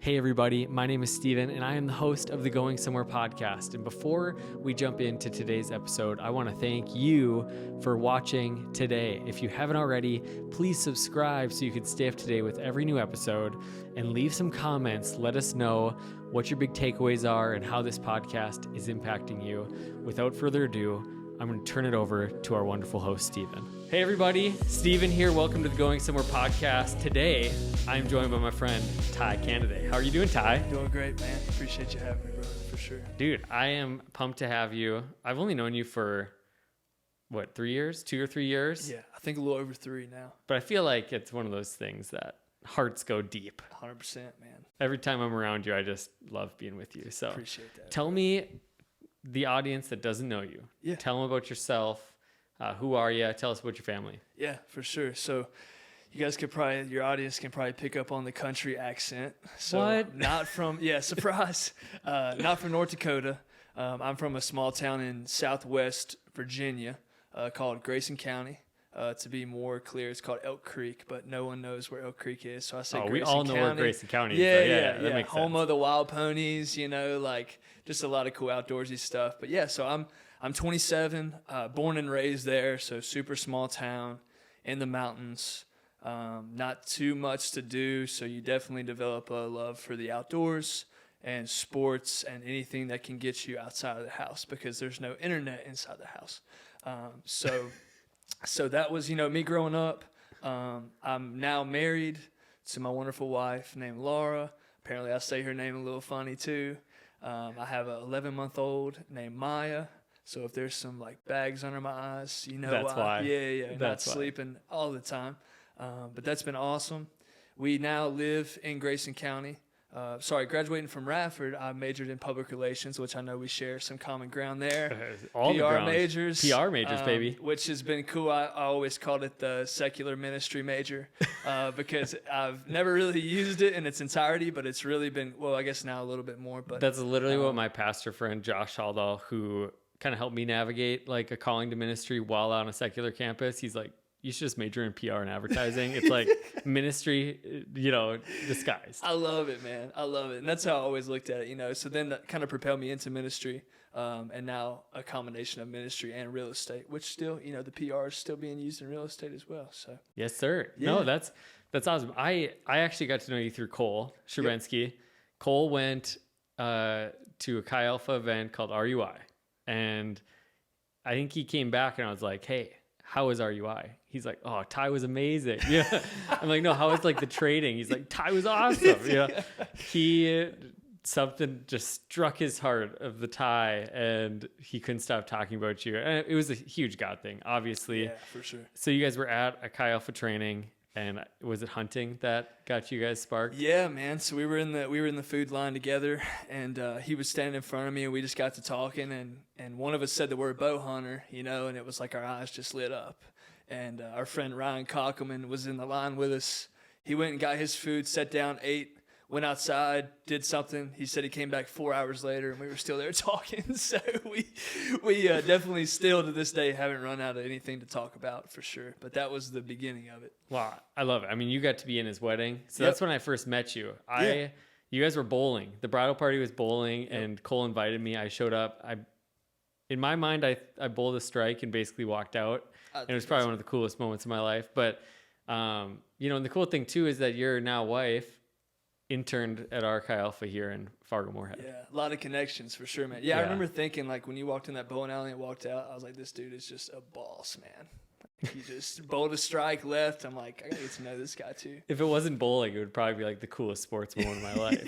Hey everybody, my name is Steven and I am the host of the Going Somewhere podcast. And before we jump into today's episode, I want to thank you for watching today. If you haven't already, please subscribe so you can stay up to date with every new episode and leave some comments. Let us know what your big takeaways are and how this podcast is impacting you. Without further ado, I'm going to turn it over to our wonderful host, Steven. Hey everybody, Steven here. Welcome to the Going Somewhere podcast. Today, I'm joined by my friend, Ty Cannaday. How are you doing, Ty? Doing great, man. Appreciate you having me, brother, for sure. Dude, I am pumped to have you. I've only known you for, 3 years? 2 or 3 years? Yeah, I think a little over 3 now. But I feel like it's one of those things that hearts go deep. 100%, man. Every time I'm around you, I just love being with you. So Appreciate that. Tell me, the audience that doesn't know you, tell them about yourself. Who are you? Tell us about your family. Yeah, for sure. So you guys your audience can probably pick up on the country accent. So what? Not from, surprise. Not from North Dakota. I'm from a small town in Southwest Virginia called Grayson County. To be more clear, it's called Elk Creek, but no one knows where Elk Creek is. So I say Grayson we all know County. where Grayson County is. Yeah. That makes Home sense. of the wild ponies, just a lot of cool outdoorsy stuff. But yeah, so I'm 27, born and raised there, so super small town in the mountains. Not too much to do, so you definitely develop a love for the outdoors and sports and anything that can get you outside of the house because there's no internet inside the house. So that was, me growing up. I'm now married to my wonderful wife named Laura. Apparently I say her name a little funny too. I have an 11-month-old named Maya. So if there's some bags under my eyes, That's why. Yeah. That's Not why. sleeping all the time. But that's been awesome. We now live in Grayson County. Graduating from Radford, I majored in public relations, which I know we share some common ground there. All PR the grounds. majors. PR majors, baby. Which has been cool. I always called it the secular ministry major because I've never really used it in its entirety, but it's really been, I guess now a little bit more. But that's literally what my pastor friend, Josh Haldall, who kind of helped me navigate a calling to ministry while on a secular campus, he's like, you should just major in PR and advertising. It's like ministry, disguised. I love it, man. I love it. And that's how I always looked at it, So then that kind of propelled me into ministry. And now a combination of ministry and real estate, which still, the PR is still being used in real estate as well. So yes, sir. Yeah. No, that's awesome. I actually got to know you through Cole Sherbensky. Yep. Cole went to a Chi Alpha event called RUI. And I think he came back and I was like, hey, how was RUI? He's like, oh, Ty was amazing. Yeah. I'm like, no, how was the trading? He's like, Ty was awesome. Something just struck his heart of the Ty and he couldn't stop talking about you. And it was a huge God thing, obviously. Yeah, for sure. So you guys were at a Chi Alpha training and was it hunting that got you guys sparked? Yeah, man. So we were in the food line together and he was standing in front of me and we just got to talking and one of us said the word bow hunter, and it was like our eyes just lit up. And our friend Ryan Cockelman was in the line with us. He went and got his food, sat down, ate, went outside, did something. He said he came back 4 hours later and we were still there talking. So we definitely still to this day haven't run out of anything to talk about for sure. But that was the beginning of it. Wow, I love it. I mean, you got to be in his wedding. So Yep. That's when I first met you. Yeah. You guys were bowling. The bridal party was bowling and Cole invited me. I showed up. In my mind, I bowled a strike and basically walked out. And it was probably one of the coolest moments of my life. But, and the cool thing too is that your now wife interned at our Chi Alpha here in Fargo Moorhead. Yeah, a lot of connections for sure, man. Yeah, I remember thinking when you walked in that bowling alley and walked out, I was like, this dude is just a boss, man. He just bowled a strike left. I'm like, I gotta get to know this guy too. If it wasn't bowling, it would probably be the coolest sports moment of my life.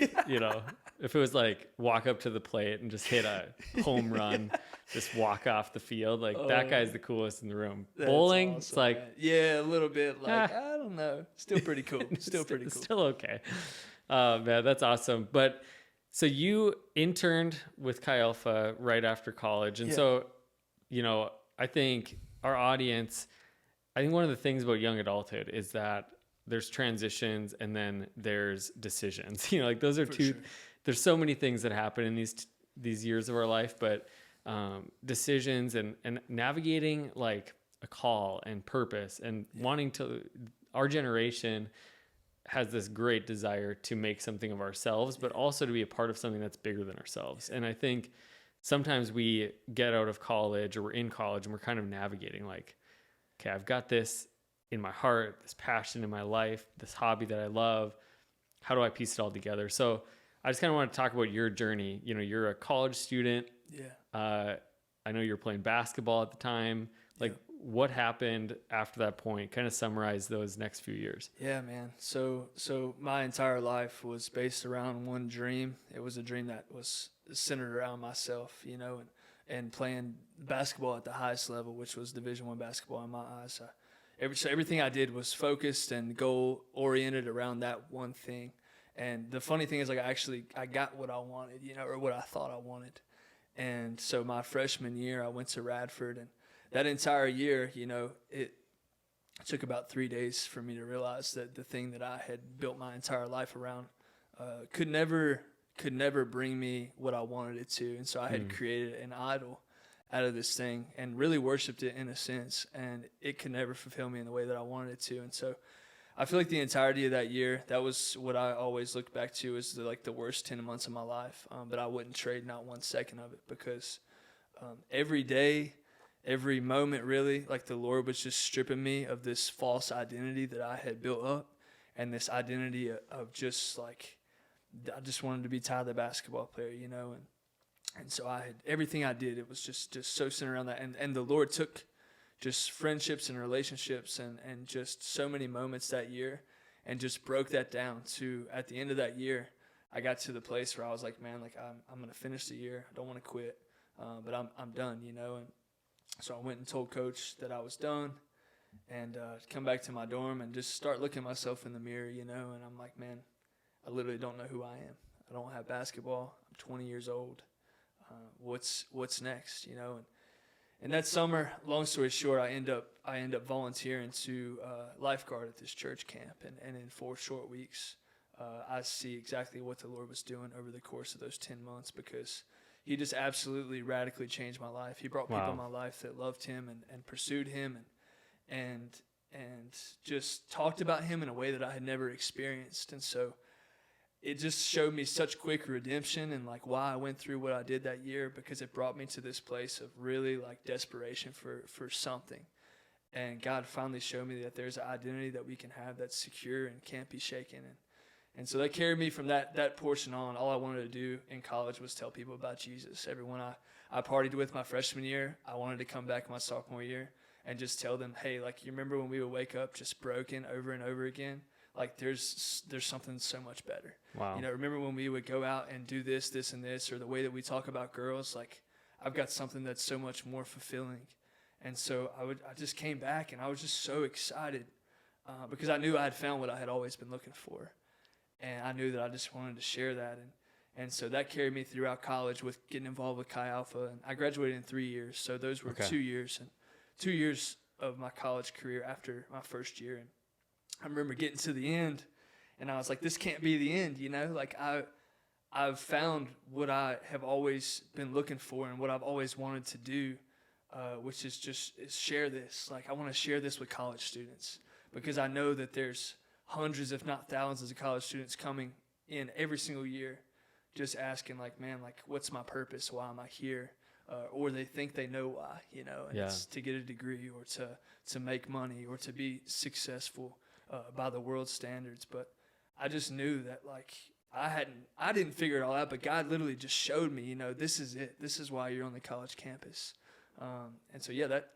If it was walk up to the plate and just hit a home run, just walk off the field, that guy's the coolest in the room. Bowling, awesome, it's like, man. Yeah, a little bit I don't know. Still pretty cool. Still pretty cool. Still okay. Man, that's awesome. But so you interned with Chi Alpha right after college. And so, I think our audience, I think one of the things about young adulthood is that there's transitions and then there's decisions. Those are For two. sure. There's so many things that happen in these years of our life, but decisions and navigating a call and purpose and wanting to. Our generation has this great desire to make something of ourselves, but also to be a part of something that's bigger than ourselves. And I think sometimes we get out of college, or we're in college, and we're kind of navigating like, okay, I've got this in my heart, this passion in my life, this hobby that I love. How do I piece it all together? So I just kind of want to talk about your journey. You know, you're a college student. Yeah. I know you were playing basketball at the time. Like, what happened after that point? Kind of summarize those next few years. Yeah, man. So my entire life was based around one dream. It was a dream that was centered around myself, you know, and playing basketball at the highest level, which was Division I basketball in my eyes. So everything I did was focused and goal oriented around that one thing. And the funny thing is, like, I got what I wanted, you know, or what I thought I wanted. And so my freshman year, I went to Radford, and that entire year, you know, it took about 3 days for me to realize that the thing that I had built my entire life around could never bring me what I wanted it to. And so I had created an idol out of this thing and really worshiped it in a sense, and it could never fulfill me in the way that I wanted it to. And so I feel like the entirety of that year, that was what I always look back to as the worst 10 months of my life. But I wouldn't trade not 1 second of it, because every day, every moment, really, like, the Lord was just stripping me of this false identity that I had built up, and this identity of just like, I just wanted to be Ty the basketball player, you know. And so everything I did, it was just so centered around that. And the Lord took just friendships and relationships and just so many moments that year and just broke that down to, at the end of that year, I got to the place where I was like, man, like, I'm going to finish the year. I don't want to quit, but I'm done, you know. And so I went and told Coach that I was done, and come back to my dorm and just start looking at myself in the mirror, you know. And I'm like, man, I literally don't know who I am. I don't have basketball. I'm 20 years old. What's next, you know? And that summer, long story short, I end up volunteering to lifeguard at this church camp, and in 4 short weeks, I see exactly what the Lord was doing over the course of those 10 months, because He just absolutely radically changed my life. He brought people in my life that loved Him and pursued Him and just talked about Him in a way that I had never experienced. And so it just showed me such quick redemption, and like why I went through what I did that year, because it brought me to this place of really like desperation for something. And God finally showed me that there's an identity that we can have that's secure and can't be shaken. And so that carried me from that portion on. All I wanted to do in college was tell people about Jesus. Everyone I partied with my freshman year, I wanted to come back my sophomore year and just tell them, hey, like, you remember when we would wake up just broken over and over again? Like, there's something so much better. Wow. You know, remember when we would go out and do this, and this, or the way that we talk about girls? Like, I've got something that's so much more fulfilling. And so I just came back, and I was just so excited because I knew I had found what I had always been looking for. And I knew that I just wanted to share that. And so that carried me throughout college with getting involved with Chi Alpha. And I graduated in 3 years. So those were 2 years. And 2 years of my college career after my first year. And I remember getting to the end, and I was like, this can't be the end, you know? Like, I've found what I have always been looking for and what I've always wanted to do, which is share this. Like, I want to share this with college students, because I know that there's hundreds, if not thousands, of college students coming in every single year just asking, like, man, like, what's my purpose? Why am I here? Or they think they know why, you know, and it's to get a degree or to make money or to be successful by the world's standards. But I just knew that, like, I didn't figure it all out, but God literally just showed me, you know, this is it. This is why you're on the college campus. And so, yeah, that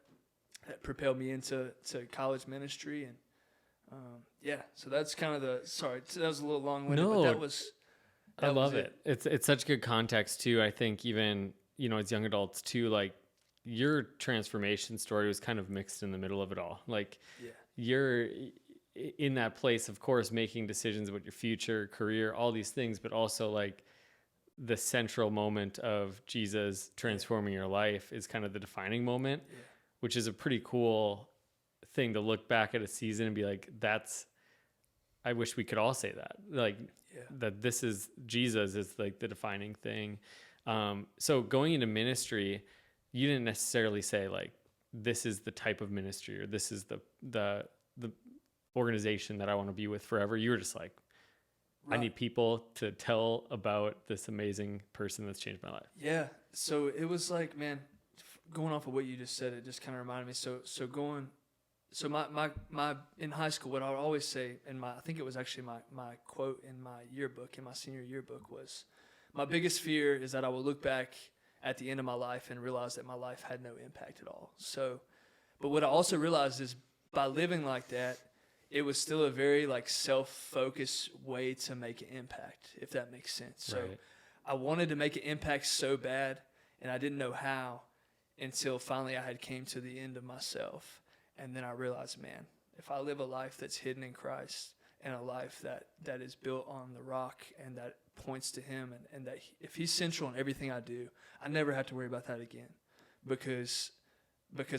propelled me into college ministry. And, so that's kind of that was a little long-winded, but that was I love it. It's such good context, too. I think even, you know, as young adults, too, like, your transformation story was kind of mixed in the middle of it all. Like, you're in that place, of course, making decisions about your future, career, all these things, but also, like, the central moment of Jesus transforming your life is kind of the defining moment, which is a pretty cool thing to look back at a season and be like, I wish we could all say that. Like, that this is Jesus is like the defining thing. So going into ministry, you didn't necessarily say, like, this is the type of ministry, or this is the organization that I want to be with forever. You were just like, Right. I need people to tell about this amazing person that's changed my life. Yeah. So it was like, man, going off of what you just said, it just kind of reminded me. So my in high school, what I would always say, and I think it was actually my quote in my yearbook, in my senior yearbook, was, my biggest fear is that I will look back at the end of my life and realize that my life had no impact at all. So, but what I also realized is, by living like that, it was still a very like self-focused way to make an impact, if that makes sense. So Right. I wanted to make an impact so bad, and I didn't know how until finally I had came to the end of myself. And then I realized, man, if I live a life that's hidden in Christ, and a life that is built on the rock and that points to him, and that if he's central in everything I do, I never have to worry about that again, because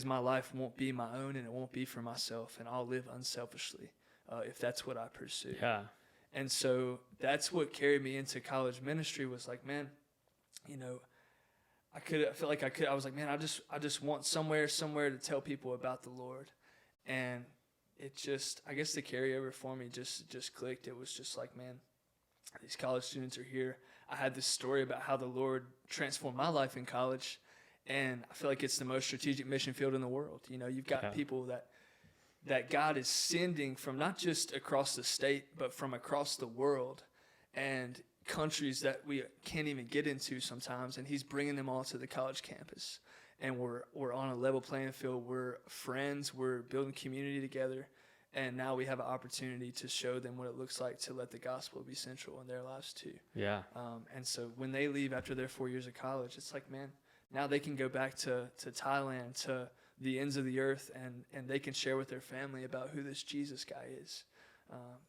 my life won't be my own, and it won't be for myself, and I'll live unselfishly if that's what I pursue. Yeah. And so that's what carried me into college ministry, was like, man, you know, I was like, man, I just want somewhere to tell people about the Lord. And it just, I guess the carryover for me just clicked. It was just like, man, these college students are here. I had this story about how the Lord transformed my life in college, and I feel like it's the most strategic mission field in the world. You know, you've got people that God is sending from not just across the state, but from across the world, and countries that we can't even get into sometimes, and he's bringing them all to the college campus. And we're on a level playing field. We're friends. We're building community together. And now we have an opportunity to show them what it looks like to let the gospel be central in their lives too. Yeah. And so when they leave after their 4 years of college, it's like, man, now they can go back to Thailand, to the ends of the earth, and they can share with their family about who this Jesus guy is.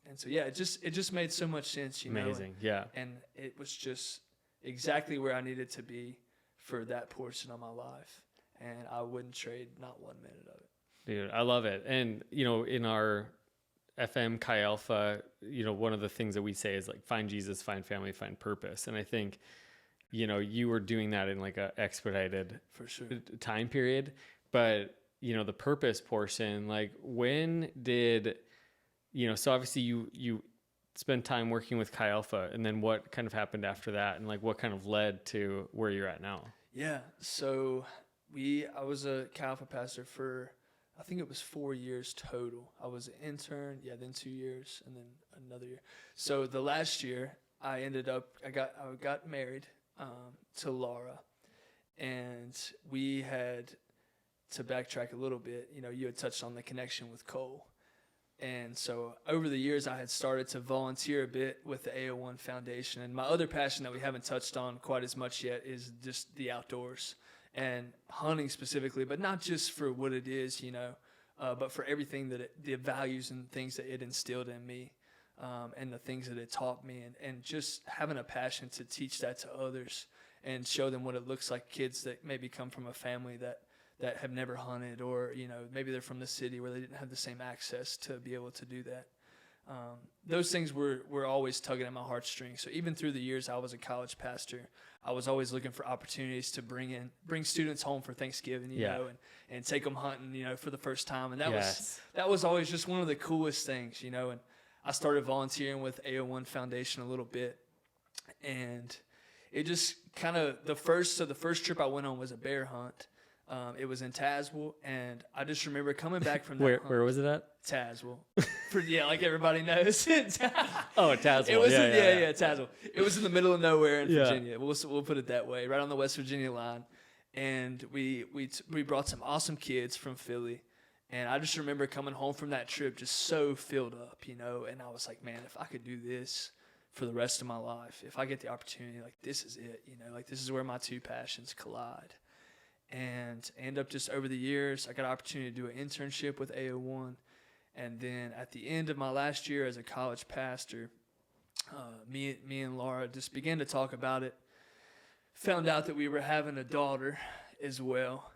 And so, yeah, it just made so much sense, you know. Amazing. Yeah. And it was just exactly where I needed to be for that portion of my life. And I wouldn't trade not 1 minute of it. Dude, I love it. And, you know, in our FM Chi Alpha, you know, one of the things that we say is like, find Jesus, find family, find purpose. And I think, you know, you were doing that in like a expedited For sure. time period. But, you know, the purpose portion, like when did, you know, so obviously you spent time working with Chi Alpha, and then what kind of happened after that, and like what kind of led to where you're at now? Yeah. So I was a Chi Alpha pastor for, I think it was 4 years total. I was an intern, then 2 years, and then another year. So the last year, I got married to Laura, and we had, to backtrack a little bit, you know, you had touched on the connection with Cole. And so over the years, I had started to volunteer a bit with the AO1 Foundation. And my other passion that we haven't touched on quite as much yet is just the outdoors and hunting specifically, but not just for what it is, you know, but for everything the values and things that it instilled in me, and the things that it taught me, and just having a passion to teach that to others and show them what it looks like. Kids that maybe come from a family that have never hunted, or, you know, maybe they're from the city where they didn't have the same access to be able to do that. Those things were always tugging at my heartstrings. So even through the years I was a college pastor, I was always looking for opportunities to bring students home for Thanksgiving, you know, and take them hunting, you know, for the first time. And that was always just one of the coolest things, you know. And I started volunteering with AO1 Foundation a little bit, and it just kind of, the first trip I went on was a bear hunt. It was in Tazewell, and I just remember coming back from that hunt. Where was it at? Tazewell. Like everybody knows. Oh, Tazewell. It was Tazewell. It was in the middle of nowhere in Virginia. We'll put it that way, right on the West Virginia line. And we brought some awesome kids from Philly, and I just remember coming home from that trip just so filled up, you know. And I was like, man, if I could do this for the rest of my life, if I get the opportunity, like, this is it, you know, like, this is where my two passions collide. And end up just over the years, I got an opportunity to do an internship with AO1. And then at the end of my last year as a college pastor, me and Laura just began to talk about it. Found out that we were having a daughter as well.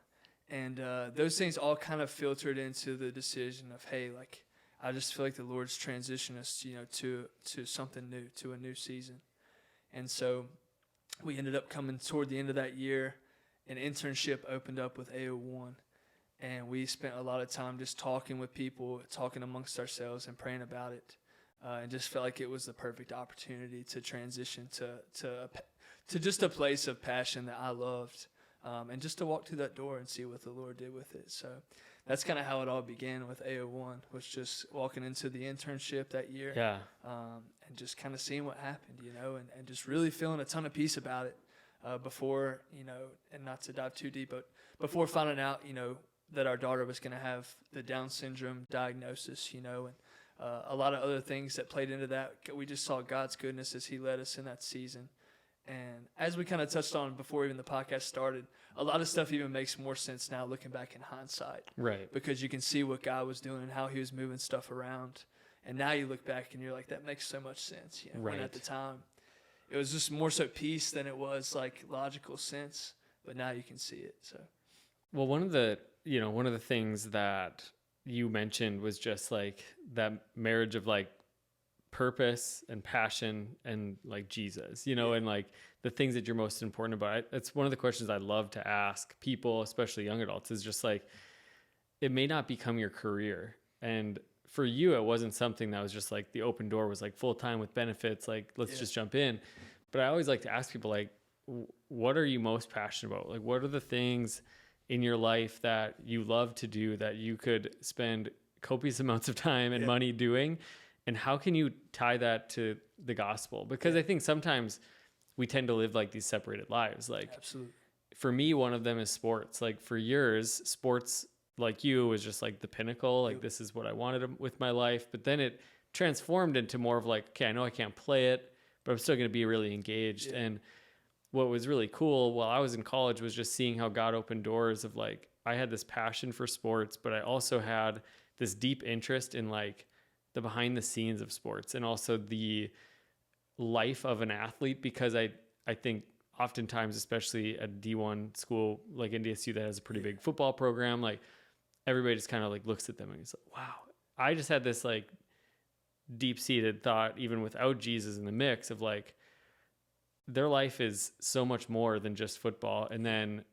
And those things all kind of filtered into the decision of, hey, like, I just feel like the Lord's transitioned us, you know, to something new, to a new season. And so we ended up coming toward the end of that year. An internship opened up with AO1, And we spent a lot of time just talking with people, talking amongst ourselves and praying about it. And just felt like it was the perfect opportunity to transition to just a place of passion that I loved. And just to walk through that door and see what the Lord did with it. So that's kind of how it all began with AO1, was just walking into the internship that year. Yeah. And just kind of seeing what happened, and just really feeling a ton of peace about it before, and not to dive too deep, but before finding out, that our daughter was going to have the Down syndrome diagnosis, and a lot of other things that played into that. We just saw God's goodness as he led us in that season. And as we kind of touched on before even the podcast started, a lot of stuff even makes more sense now looking back in hindsight. Right. Because you can see what God was doing and how he was moving stuff around. And now you look back and you're like, that makes so much sense. Right. When at the time, it was just more so peace than it was like logical sense. But now you can see it. So, well, one of the things that you mentioned was just like that marriage of like purpose and passion and like Jesus, and like the things that you're most important about. It's one of the questions I love to ask people, especially young adults, is just like, it may not become your career. And for you, it wasn't something that was just like the open door was like full-time with benefits, like let's just jump in. But I always like to ask people, like, what are you most passionate about? Like, what are the things in your life that you love to do that you could spend copious amounts of time and money doing? And how can you tie that to the gospel? Because I think sometimes we tend to live like these separated lives. Like, absolutely. For me, one of them is sports. Like for years, sports, like you, was just like the pinnacle. Like this is what I wanted with my life. But then it transformed into more of like, okay, I know I can't play it, but I'm still going to be really engaged. Yeah. And what was really cool while I was in college was just seeing how God opened doors of like, I had this passion for sports, but I also had this deep interest in like the behind the scenes of sports and also the life of an athlete, because I think oftentimes, especially at D1 school like NDSU that has a pretty big football program, like everybody just kind of like looks at them and it's like, wow. I just had this like deep-seated thought, even without Jesus in the mix, of like their life is so much more than just football. And then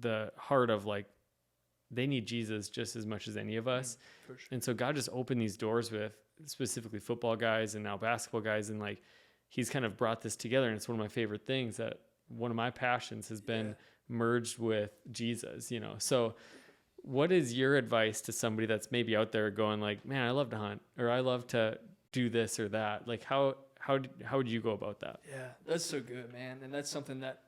the heart of like, they need Jesus just as much as any of us. For sure. And so God just opened these doors with specifically football guys and now basketball guys. And like, he's kind of brought this together. And it's one of my favorite things, that one of my passions has been merged with Jesus, So what is your advice to somebody that's maybe out there going like, man, I love to hunt, or I love to do this or that? Like how would you go about that? Yeah, that's so good, man. And that's something that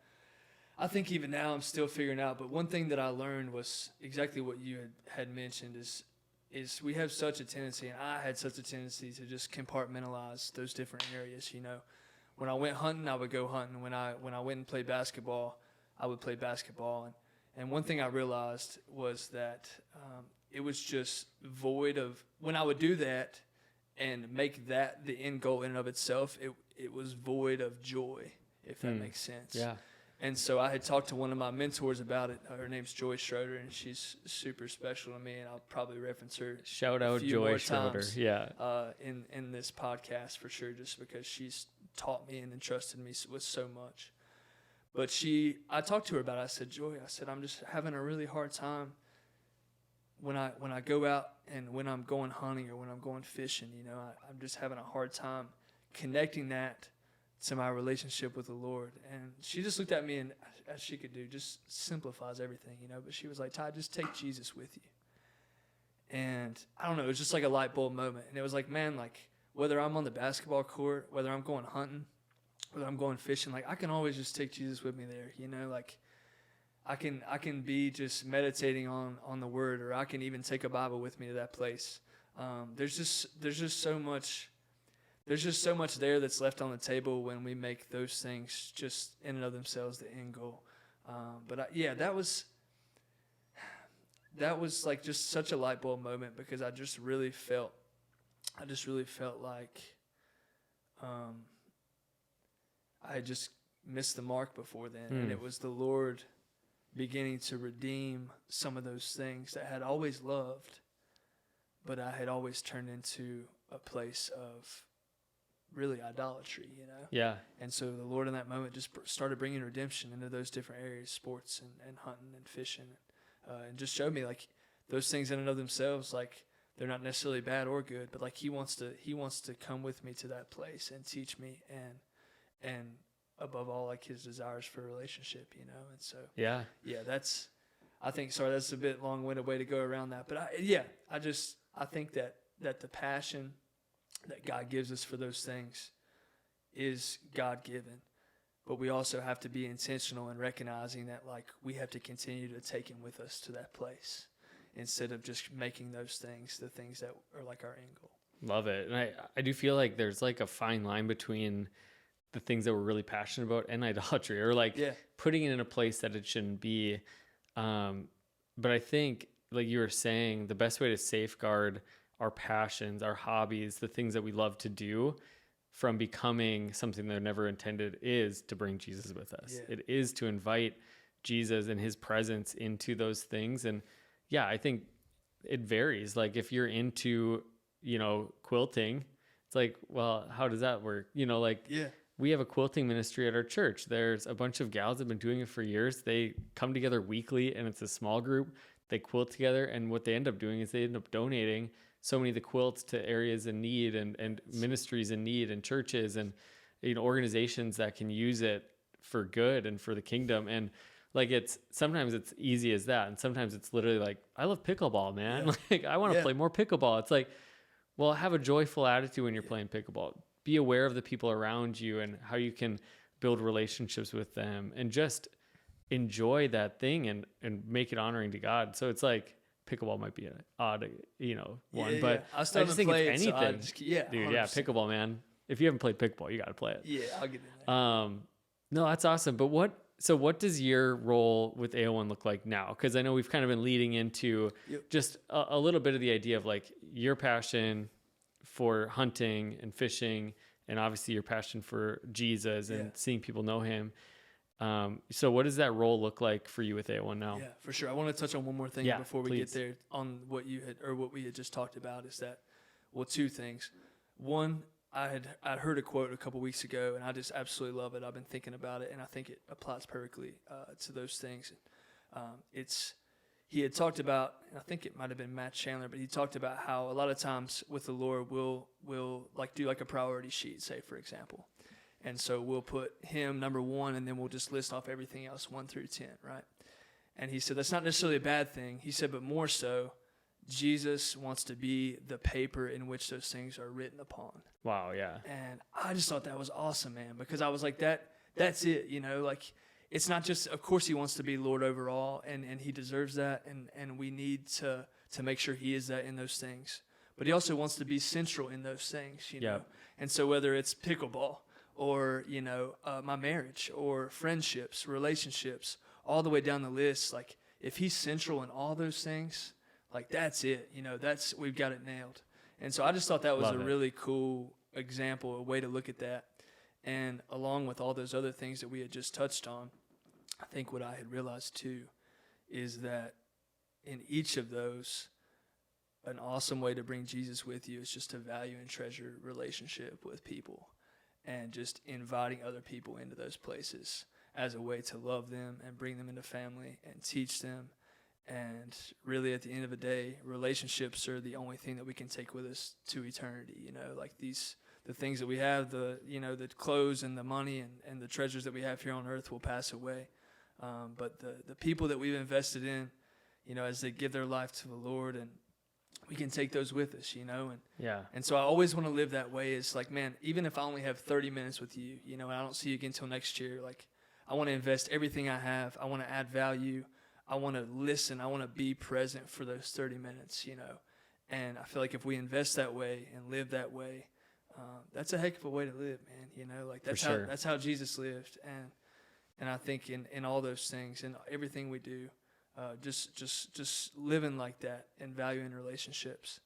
I think even now I'm still figuring out. But one thing that I learned was exactly what you had mentioned is we have such a tendency, and I had such a tendency to just compartmentalize those different areas. When I went hunting, I would go hunting. When I went and played basketball, I would play basketball. And one thing I realized was that it was just void of, when I would do that and make that the end goal in and of itself, it was void of joy, if that makes sense. Yeah. And so I had talked to one of my mentors about it. Her name's Joy Schroeder, and she's super special to me, and I'll probably reference her. Shout out Joy Schroeder. Yeah. In this podcast for sure, just because she's taught me and entrusted me with so much. But I talked to her about it. I said, Joy, I'm just having a really hard time when I go out and when I'm going hunting or when I'm going fishing. I'm just having a hard time connecting that to my relationship with the Lord. And she just looked at me, and as she could do, just simplifies everything, But she was like, Ty, just take Jesus with you. And I don't know, it was just like a light bulb moment. And it was like, man, like whether I'm on the basketball court, whether I'm going hunting, whether I'm going fishing, like I can always just take Jesus with me there, like I can be just meditating on the Word, or I can even take a Bible with me to that place. There's just so much there that's left on the table when we make those things just in and of themselves the end goal. That was like just such a light bulb moment, because I just really felt like I had just missed the mark before then, and it was the Lord beginning to redeem some of those things that I had always loved, but I had always turned into a place of really idolatry, Yeah. And so the Lord in that moment just started bringing redemption into those different areas, sports and hunting and fishing, and just showed me like those things in and of themselves, like, they're not necessarily bad or good, but like he wants to come with me to that place and teach me, and above all, like, his desires for a relationship, you know. And so yeah, that's, I think, sorry, that's a bit long-winded way to go around that, but I think that the passion that God gives us for those things is God-given, but we also have to be intentional in recognizing that, like, we have to continue to take him with us to that place, instead of just making those things the things that are like our end goal. Love it. And I do feel like there's like a fine line between the things that we're really passionate about and idolatry, or like putting it in a place that it shouldn't be. But I think, like you were saying, the best way to safeguard our passions, our hobbies, the things that we love to do from becoming something they're never intended is to bring Jesus with us. Yeah. It is to invite Jesus and his presence into those things. And yeah, I think it varies. Like if you're into, you know, quilting, it's like, well, how does that work? You know, like we have a quilting ministry at our church. There's a bunch of gals that have been doing it for years. They come together weekly, and it's a small group. They quilt together, and what they end up doing is they end up donating so many of the quilts to areas in need, and ministries in need, and churches, and, you know, organizations that can use it for good and for the kingdom. And like, sometimes it's easy as that. And sometimes it's literally like, I love pickleball, man. Yeah. Like, I want to play more pickleball. It's like, well, have a joyful attitude when you're playing pickleball. Be aware of the people around you and how you can build relationships with them, and just enjoy that thing and make it honoring to God. So it's like, pickleball might be an odd, you know, one, but I just think it's anything. Dude, pickleball, man. If you haven't played pickleball, you got to play it. Yeah, I'll get in there. No, that's awesome. But what does your role with AO1 look like now? Because I know we've kind of been leading into just a little bit of the idea of like your passion for hunting and fishing, and obviously your passion for Jesus and seeing people know him. So what does that role look like for you with AO1 now? Yeah, for sure. I want to touch on one more thing before we get there on what we had just talked about, is that, well, two things. One, I'd heard a quote a couple weeks ago, and I just absolutely love it. I've been thinking about it, and I think it applies perfectly to those things. He had talked about, and I think it might have been Matt Chandler, but he talked about how a lot of times with the Lord, we'll like do like a priority sheet, say, for example. And so we'll put him number 1, and then we'll just list off everything else 1 through 10, right? And he said that's not necessarily a bad thing. He said, but more so, Jesus wants to be the paper in which those things are written upon. Wow, yeah. And I just thought that was awesome, man, because I was like, that's it, you know, like, it's not just, of course he wants to be Lord over all, and he deserves that, and we need to make sure he is that in those things. But he also wants to be central in those things, you know. And so whether it's pickleball, or, you know, my marriage, or friendships, relationships, all the way down the list, like, if he's central in all those things, like, that's it, you know, we've got it nailed. And so I just thought that was really cool example, a way to look at that. And along with all those other things that we had just touched on, I think what I had realized too is that in each of those, an awesome way to bring Jesus with you is just to value and treasure relationship with people, and just inviting other people into those places as a way to love them and bring them into family and teach them. And really, at the end of the day, relationships are the only thing that we can take with us to eternity. You know, like the things that we have, the clothes and the money and the treasures that we have here on earth will pass away. But the people that we've invested in, you know, as they give their life to the Lord, and we can take those with us, you know. And so I always want to live that way. It's like, man, even if I only have 30 minutes with you, you know, and I don't see you again until next year, like, I want to invest everything I have. I want to add value. I want to listen. I want to be present for those 30 minutes, you know. And I feel like if we invest that way and live that way, that's a heck of a way to live, man. You know, like that's how Jesus lived. And I think in all those things, in everything we do, just living like that and valuing relationships.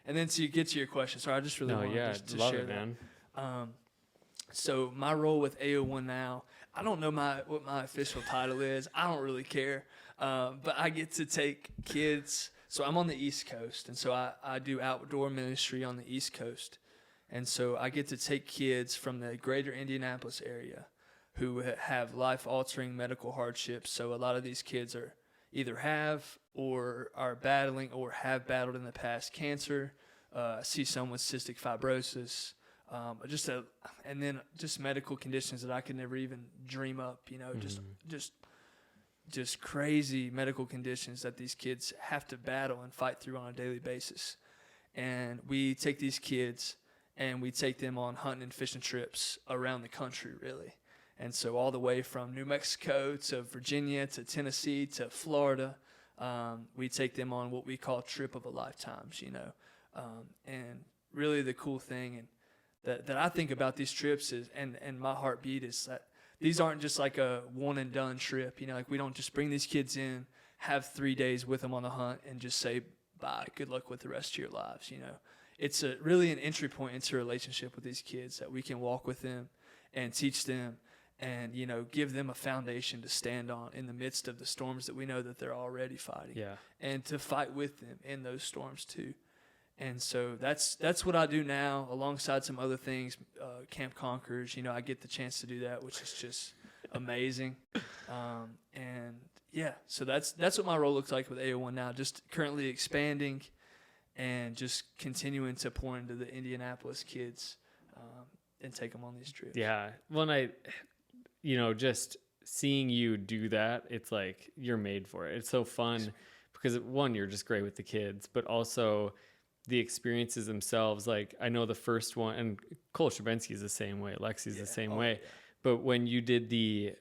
And then to get to your question, sorry, I just really wanted to share that. Man. So my role with AO1 now, I don't know what my official title is. I don't really care. But I get to take kids. So I'm on the East Coast, and so I do outdoor ministry on the East Coast. And so I get to take kids from the greater Indianapolis area who have life-altering medical hardships. So a lot of these kids are either have or are battling or have battled in the past cancer. I see some with cystic fibrosis, and then just medical conditions that I could never even dream up. Just crazy medical conditions that these kids have to battle and fight through on a daily basis. And we take these kids and we take them on hunting and fishing trips around the country, really. And so all the way from New Mexico to Virginia to Tennessee to Florida, we take them on what we call trip of a lifetimes, and really the cool thing that I think about these trips is, and my heartbeat is that these aren't just like a one and done trip. Like we don't just bring these kids in, have 3 days with them on the hunt and just say, bye, good luck with the rest of your lives. It's really an entry point into a relationship with these kids that we can walk with them and teach them and, give them a foundation to stand on in the midst of the storms that we know that they're already fighting. Yeah. And to fight with them in those storms too. And so that's what I do now alongside some other things. Camp Conquerors, I get the chance to do that, which is just amazing. And yeah, so that's what my role looks like with AO1 now, just currently expanding and just continuing to pour into the Indianapolis kids and take them on these trips. Yeah. When just seeing you do that, it's like you're made for it. It's so fun because one, you're just great with the kids, but also the experiences themselves. Like I know the first one, and Cole Shabensky is the same way. Lexi's the same way. Yeah. But when you did the,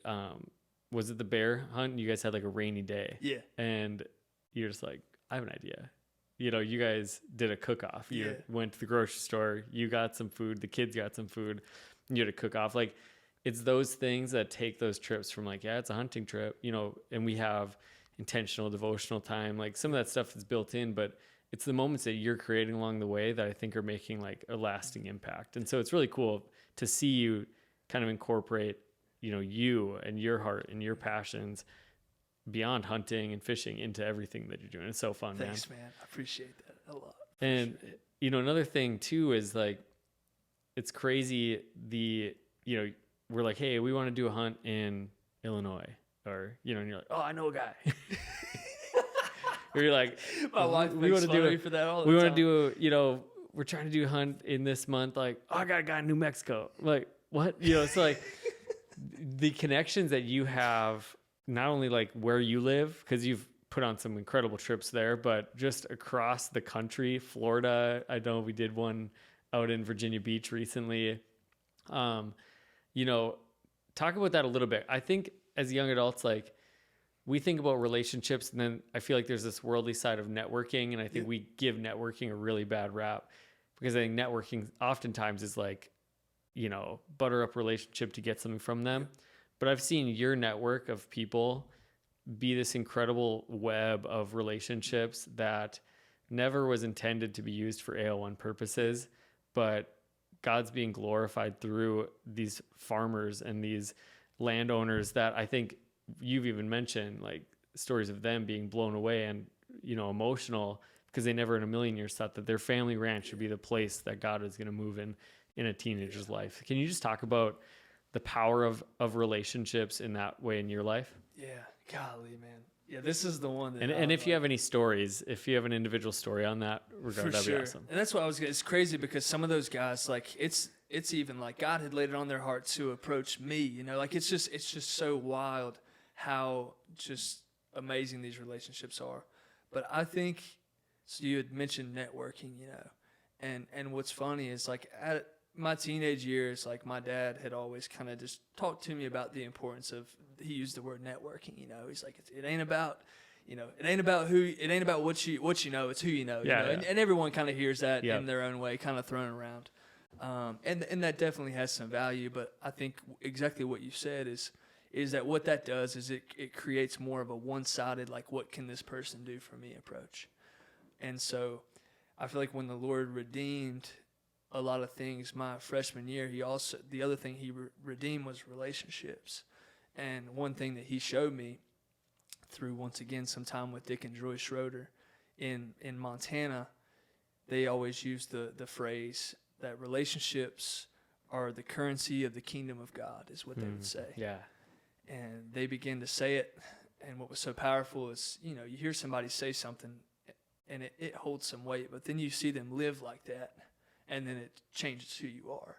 was it the bear hunt? You guys had like a rainy day. Yeah. And you're just like, I have an idea. You guys did a cook-off. You went to the grocery store. You got some food. The kids got some food. You had a cook-off. Like it's those things that take those trips from like, yeah, it's a hunting trip, and we have intentional devotional time. Like some of that stuff is built in, but it's the moments that you're creating along the way that I think are making like a lasting impact. And so it's really cool to see you kind of incorporate, you and your heart and your passions beyond hunting and fishing into everything that you're doing. It's so fun, man. Thanks, man. I appreciate that a lot. And, another thing too is like, it's crazy. We're like, hey, we want to do a hunt in Illinois or, and you're like, oh, I know a guy. We're like, my wife makes fun of me for that all the time. We want to do we're trying to do a hunt in this month. Like, oh, I got a guy in New Mexico. Like, what? It's like the connections that you have, not only like where you live, because you've put on some incredible trips there, but just across the country, Florida. I know we did one out in Virginia Beach recently. Talk about that a little bit. I think as young adults, like, we think about relationships, and then I feel like there's this worldly side of networking, and I think we give networking a really bad rap because I think networking oftentimes is like, butter up relationship to get something from them. But I've seen your network of people be this incredible web of relationships that never was intended to be used for AO1 purposes, but God's being glorified through these farmers and these landowners that I think you've even mentioned, like stories of them being blown away and, emotional because they never in a million years thought that their family ranch should be the place that God is going to move in a teenager's life. Can you just talk about the power of relationships in that way in your life? Yeah. Golly, man. Yeah, this is the one that. And if you have any stories, if you have an individual story on that regard, that'd be awesome. And that's why it's crazy because some of those guys, like it's even like God had laid it on their heart to approach me, like it's just so wild how just amazing these relationships are. But I think, so you had mentioned networking, and what's funny is like at my teenage years, like my dad had always kind of just talked to me about the importance of, he used the word networking, he's like, it ain't about, it ain't about what you know, it's who you know, And everyone kind of hears that in their own way, kind of thrown around. And that definitely has some value, but I think exactly what you said is that what that does is it creates more of a one-sided, like, what can this person do for me approach. And so I feel like when the Lord redeemed a lot of things my freshman year, the other thing he redeemed was relationships. And one thing that he showed me through, once again, some time with Dick and Joy Schroeder in Montana, they always use the phrase that relationships are the currency of the kingdom of God, is what they would say. Yeah. And they begin to say it And what was so powerful is, you hear somebody say something and it holds some weight, but then you see them live like that, and then it changes who you are.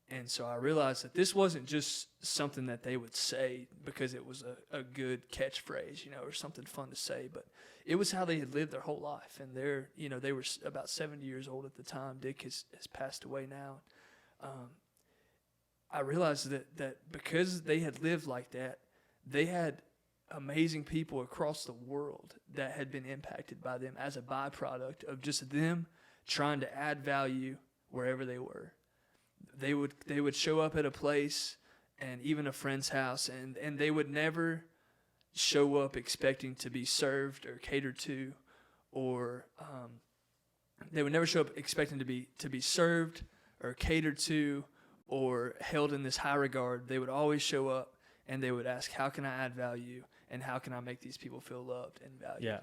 And so I realized that this wasn't just something that they would say because it was a good catchphrase, or something fun to say, but it was how they had lived their whole life. And they were about 70 years old at the time. Dick has passed away now. I realized that because they had lived like that, they had amazing people across the world that had been impacted by them as a byproduct of just them trying to add value wherever they were. They would show up at a place and even a friend's house, and they would never show up expecting to be served or catered to, or they would never show up expecting to be served or catered to or held in this high regard. They would always show up and they would ask, how can I add value, and how can I make these people feel loved and valued? Yeah.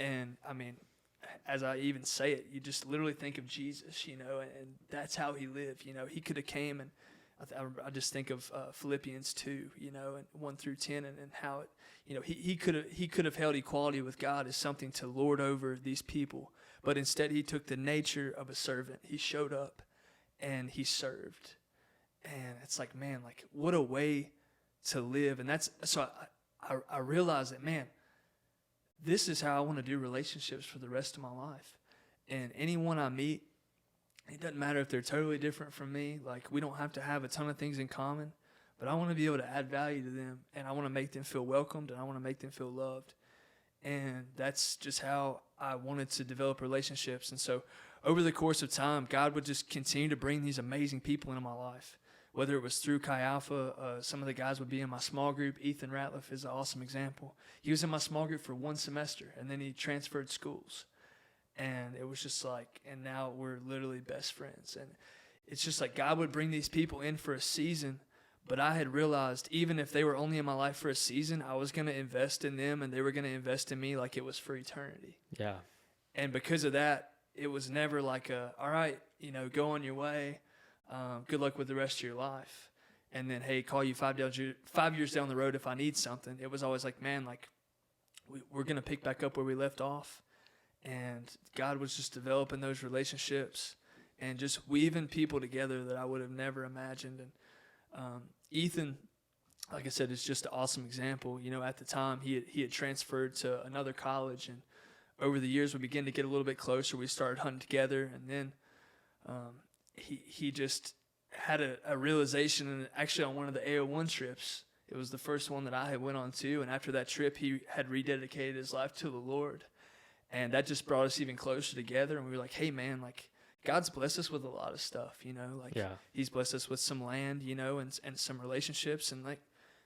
And I mean, as I even say it, you just literally think of Jesus, and that's how he lived. He could have came, and I just think of Philippians 2, and 1-10, and how it, he could have held equality with God as something to lord over these people, but instead he took the nature of a servant. He showed up and he served, and it's like, man, like what a way to live. And that's so I realized that, man, this is how I want to do relationships for the rest of my life. And anyone I meet, it doesn't matter if they're totally different from me. Like, we don't have to have a ton of things in common, but I want to be able to add value to them, and I want to make them feel welcomed, and I want to make them feel loved. And that's just how I wanted to develop relationships. And so over the course of time, God would just continue to bring these amazing people into my life. Whether it was through Chi Alpha, some of the guys would be in my small group. Ethan Ratliff is an awesome example. He was in my small group for 1 semester, and then he transferred schools. And it was just like, and now we're literally best friends. And it's just like God would bring these people in for a season, but I had realized even if they were only in my life for a season, I was going to invest in them, and they were going to invest in me like it was for eternity. Yeah. And because of that, it was never like all right, go on your way. Good luck with the rest of your life. And then, hey, call you 5 years down the road if I need something. It was always like, man, like we're going to pick back up where we left off. And God was just developing those relationships and just weaving people together that I would have never imagined. And Ethan, like I said, is just an awesome example. At the time, he had transferred to another college. And over the years, we began to get a little bit closer. We started hunting together. And then he just had a realization, and actually on one of the AO1 trips, it was the first one that I had went on to, and after that trip, he had rededicated his life to the Lord, and that just brought us even closer together, and we were like, hey, man, like, God's blessed us with a lot of stuff, He's blessed us with some land, and some relationships, and like,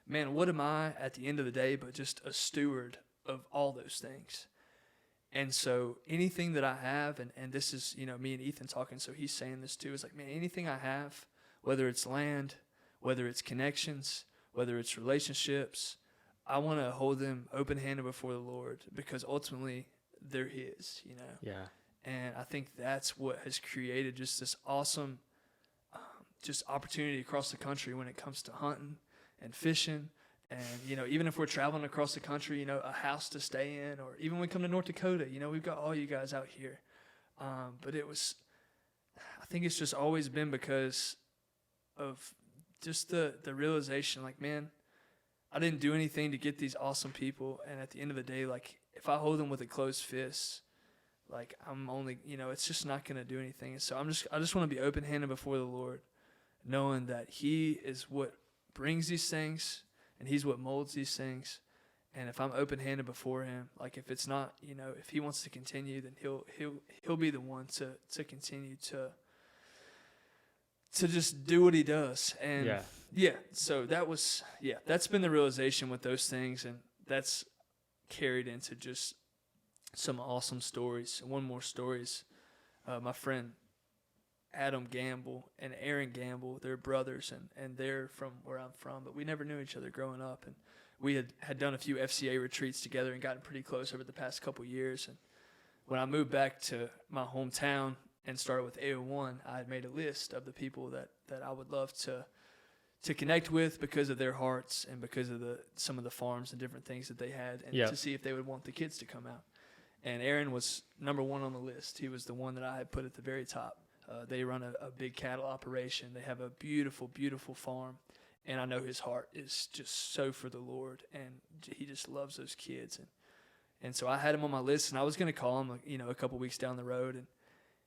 man, what am I at the end of the day but just a steward of all those things? And so anything that I have, and this is, me and Ethan talking, so he's saying this too, is like, man, anything I have, whether it's land, whether it's connections, whether it's relationships, I want to hold them open-handed before the Lord, because ultimately they're his, Yeah. And I think that's what has created just this awesome just opportunity across the country when it comes to hunting and fishing. And, even if we're traveling across the country, a house to stay in, or even when we come to North Dakota, we've got all you guys out here. But I think it's just always been because of just the realization, like, man, I didn't do anything to get these awesome people. And at the end of the day, like, if I hold them with a closed fist, like, I'm only, it's just not going to do anything. And so I just want to be open-handed before the Lord, knowing that he is what brings these things, and he's what molds these things. And if I'm open-handed before him, like, if it's not, if he wants to continue, then he'll be the one to continue to just do what he does. And so that's been the realization with those things, and that's carried into just some awesome stories. And one more story is my friend Adam Gamble and Aaron Gamble. They're brothers, and they're from where I'm from, but we never knew each other growing up. And we had done a few FCA retreats together and gotten pretty close over the past couple years. And when I moved back to my hometown and started with AO1, I had made a list of the people that I would love to connect with because of their hearts and because of some of the farms and different things that they had, and to see if they would want the kids to come out. And Aaron was number one on the list. He was the one that I had put at the very top. They run a big cattle operation. They have a beautiful, beautiful farm. And I know his heart is just so for the Lord, and he just loves those kids. And so I had him on my list, and I was going to call him, a couple weeks down the road.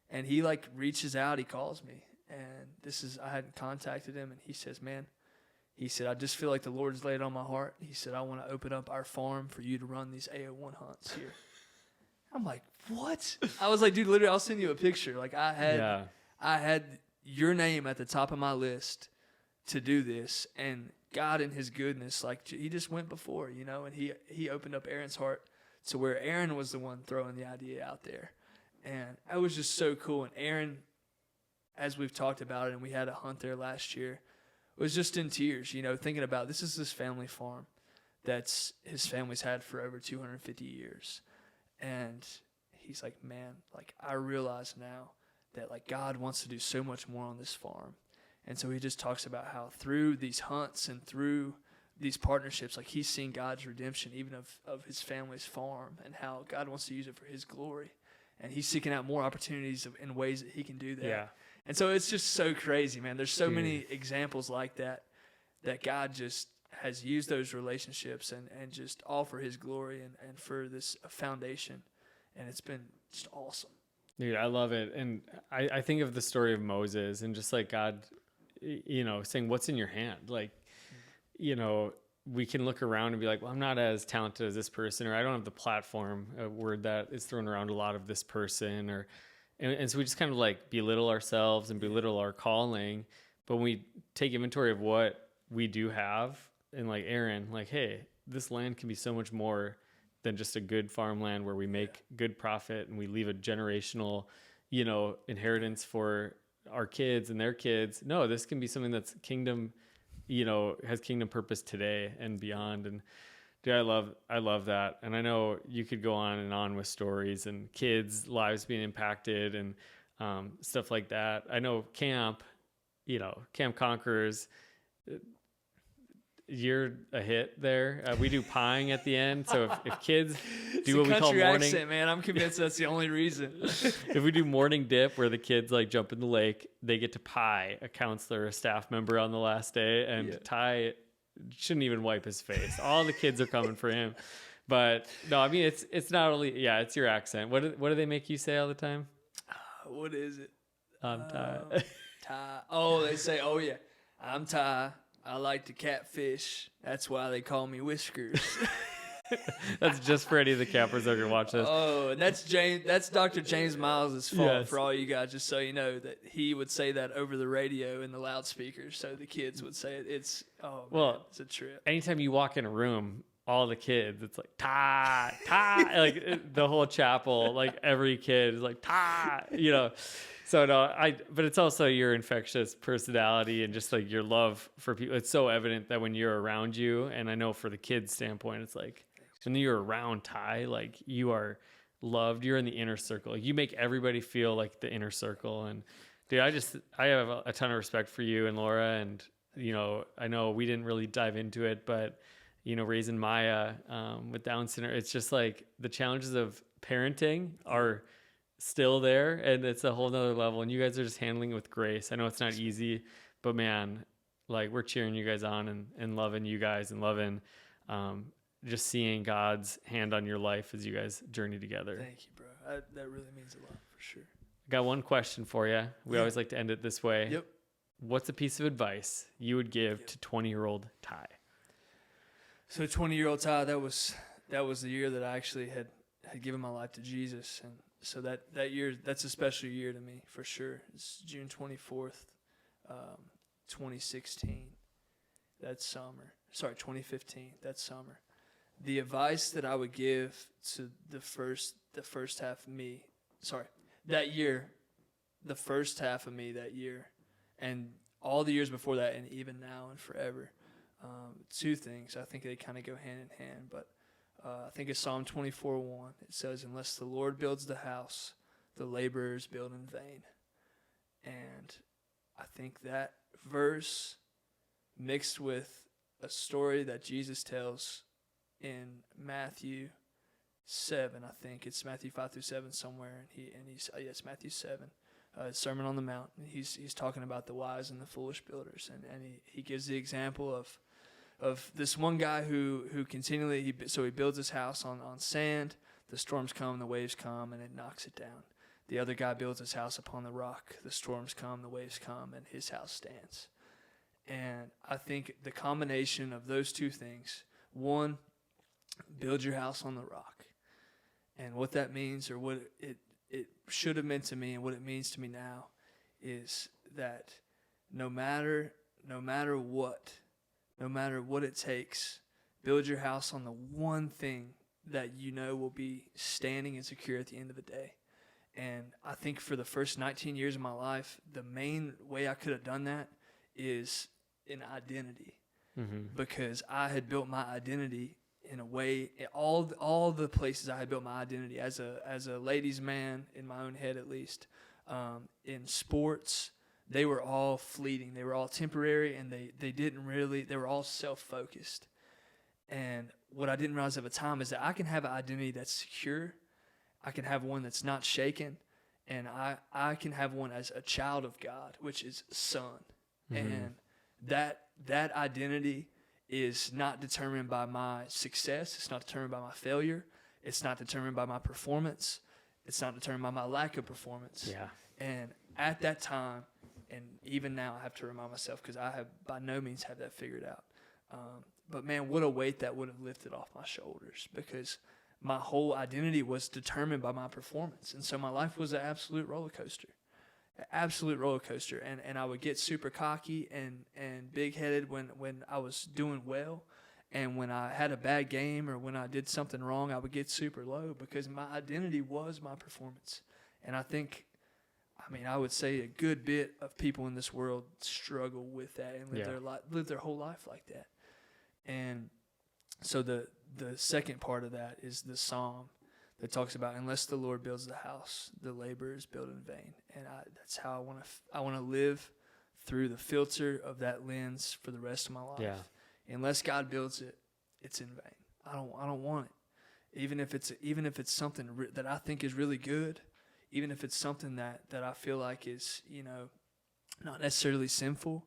And he, reaches out. He calls me. And I hadn't contacted him, and he says, man, he said, I just feel like the Lord's laid it on my heart. He said, I want to open up our farm for you to run these AO1 hunts here. I'm like, what? I was like, dude, literally, I'll send you a picture. I had your name at the top of my list to do this, and God in his goodness, he just went before, and he opened up Aaron's heart to where Aaron was the one throwing the idea out there. And it was just so cool. And Aaron, as we've talked about it, and we had a hunt there last year, was just in tears, thinking about this is this family farm that's his family's had for over 250 years. And he's like, man, I realize now that God wants to do so much more on this farm. And so he just talks about how through these hunts and through these partnerships, he's seen God's redemption even of his family's farm, and how God wants to use it for his glory. And he's seeking out more opportunities in ways that he can do that. Yeah. And so it's just so crazy, man. There's so many examples like that God just has used those relationships and just all for his glory and for this foundation. And it's been just awesome. Dude, I love it. And I think of the story of Moses and just God, saying, what's in your hand? We can look around and be like, well, I'm not as talented as this person, or I don't have the platform, a word that is thrown around a lot, of this person, and so we just kind of belittle ourselves and belittle our calling. But when we take inventory of what we do have, and Aaron, hey, this land can be so much more than just a good farmland where we make good profit and we leave a generational, inheritance for our kids and their kids. No, this can be something that's kingdom, has kingdom purpose today and beyond. And dude, I love that. And I know you could go on and on with stories and kids' lives being impacted and stuff like that. I know Camp Conquerors, you're a hit there. We do pieing at the end. So if kids do what we call morning accent, man, I'm convinced that's the only reason. If we do morning dip, where the kids jump in the lake, they get to pie a counselor, a staff member on the last day, and Ty shouldn't even wipe his face. All the kids are coming for him. But no, I mean, it's not only, it's your accent. What do they make you say all the time? What is it? I'm Ty. Ty. Oh, they say, oh yeah, I'm Ty. I like to catfish. That's why they call me Whiskers. That's just for any of the campers that are gonna watch this. Oh, and that's James. That's Dr. James Miles' fault, for all you guys. Just so you know that he would say that over the radio in the loudspeakers, so the kids would say it. It's it's a trip. Anytime you walk in a room, all the kids, it's Ty, Ty, the whole chapel, every kid is Ty, So no, but it's also your infectious personality and just your love for people. It's so evident that when you're around you, and I know for the kids' standpoint, it's when you're around Ty, you are loved. You're in the inner circle. You make everybody feel like the inner circle. And dude, I have a ton of respect for you and Laura. And I know we didn't really dive into it, but raising Maya with Down syndrome, it's just the challenges of parenting are still there, and it's a whole nother level, and you guys are just handling it with grace. I know it's not easy, but man, we're cheering you guys on and loving you guys and loving just seeing God's hand on your life as you guys journey together. Thank you, bro. That really means a lot, for sure. I got one question for you. We always like to end it this way. Yep. What's a piece of advice you would give to 20-year-old Ty? So 20-year-old Ty, that was the year that I actually had given my life to Jesus. And so that year, that's a special year to me, for sure. It's June 24th, 2016. That summer. Sorry, 2015. That summer. The advice that I would give to the first half of me, that year, the first half of me that year, and all the years before that, and even now and forever, two things. I think they kind of go hand in hand, but I think it's Psalm 24:1. It says, unless the Lord builds the house, the laborers build in vain. And I think that verse mixed with a story that Jesus tells in Matthew 7, I think it's Matthew 5-7 somewhere, it's Matthew 7, Sermon on the Mount. He's talking about the wise and the foolish builders, and he gives the example of this one guy who continually he builds his house on sand. The storms come, the waves come, and it knocks it down. The other guy builds his house upon the rock. The storms come, the waves come, and his house stands. And I think the combination of those two things, one, build your house on the rock. And what that means, or what it should have meant to me and what it means to me now, is that no matter what it takes, build your house on the one thing that you know will be standing and secure at the end of the day. And I think for the first 19 years of my life, the main way I could have done that is in identity. Mm-hmm. Because I had built my identity in a way, all the places I had built my identity as a ladies' man, in my own head at least, in sports, they were all fleeting. They were all temporary, and they were all self-focused. And what I didn't realize at the time is that I can have an identity that's secure. I can have one that's not shaken. And I can have one as a child of God, which is son. Mm-hmm. And that identity is not determined by my success. It's not determined by my failure. It's not determined by my performance. It's not determined by my lack of performance. Yeah. And at that time, and even now I have to remind myself, because I have by no means have that figured out. But man, what a weight that would have lifted off my shoulders, because my whole identity was determined by my performance. And so my life was an absolute roller coaster. And I would get super cocky and big-headed when I was doing well. And when I had a bad game or when I did something wrong, I would get super low, because my identity was my performance. And I would say a good bit of people in this world struggle with that and live their whole life like that. And so the second part of that is the psalm that talks about, unless the Lord builds the house, the laborers build in vain. And that's how I want to live, through the filter of that lens for the rest of my life. Yeah. Unless God builds it, it's in vain. I don't want it. Even if it's something that I think is really good, even if it's something that I feel like is, not necessarily sinful,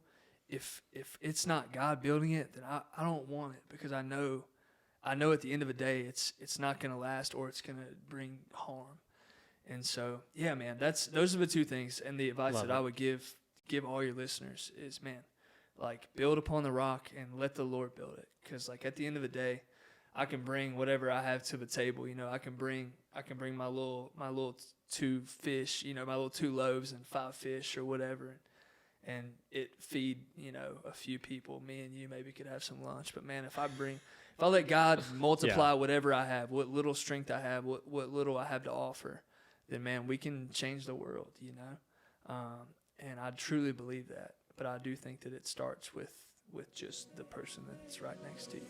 if it's not God building it, then I don't want it, because I know at the end of the day it's not going to last, or it's going to bring harm. And so, yeah, man, those are the two things. And the advice I would give all your listeners is, man, like, build upon the rock and let the Lord build it. Because, like, at the end of the day, I can bring whatever I have to the table. I can bring my little 2 fish, my little 2 loaves and 5 fish or whatever, and it feed, a few people. Me and you maybe could have some lunch. But man, if I let God multiply whatever I have, what little strength I have, what little I have to offer, then man, we can change the world, and I truly believe that. But I do think that it starts with just the person that's right next to you.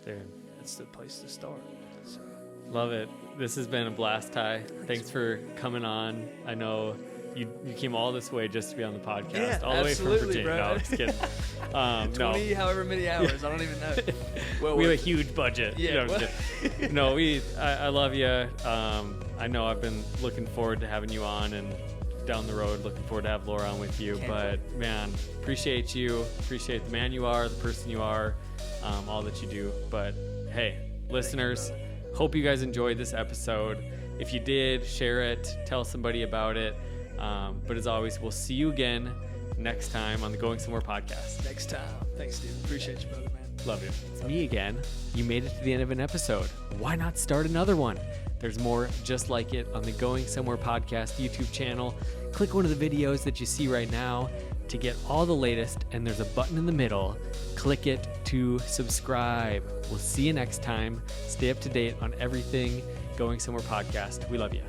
Dude, that's the place to start. So. Love it. This has been a blast, Ty. Thanks for coming on. I know you came all this way just to be on the podcast, all the way from Virginia. Bro. No, I'm just kidding. 20 however many hours. I don't even know. Well, we have a huge budget. Yeah. No, I love you. I know I've been looking forward to having you on, and down the road looking forward to have Laura on with you. Man, appreciate you. Appreciate the man you are, the person you are, all that you do. But hey, listeners, hope you guys enjoyed this episode. If you did, share it, tell somebody about it. But as always, we'll see you again next time on the Going Somewhere podcast. Next time. Thanks, Steven. Appreciate you, brother, man. Love you. It's me again. You made it to the end of an episode. Why not start another one? There's more just like it on the Going Somewhere podcast YouTube channel. Click one of the videos that you see right now to get all the latest, and there's a button in the middle. Click it to subscribe. We'll see you next time. Stay up to date on everything Going Somewhere podcast. We love you.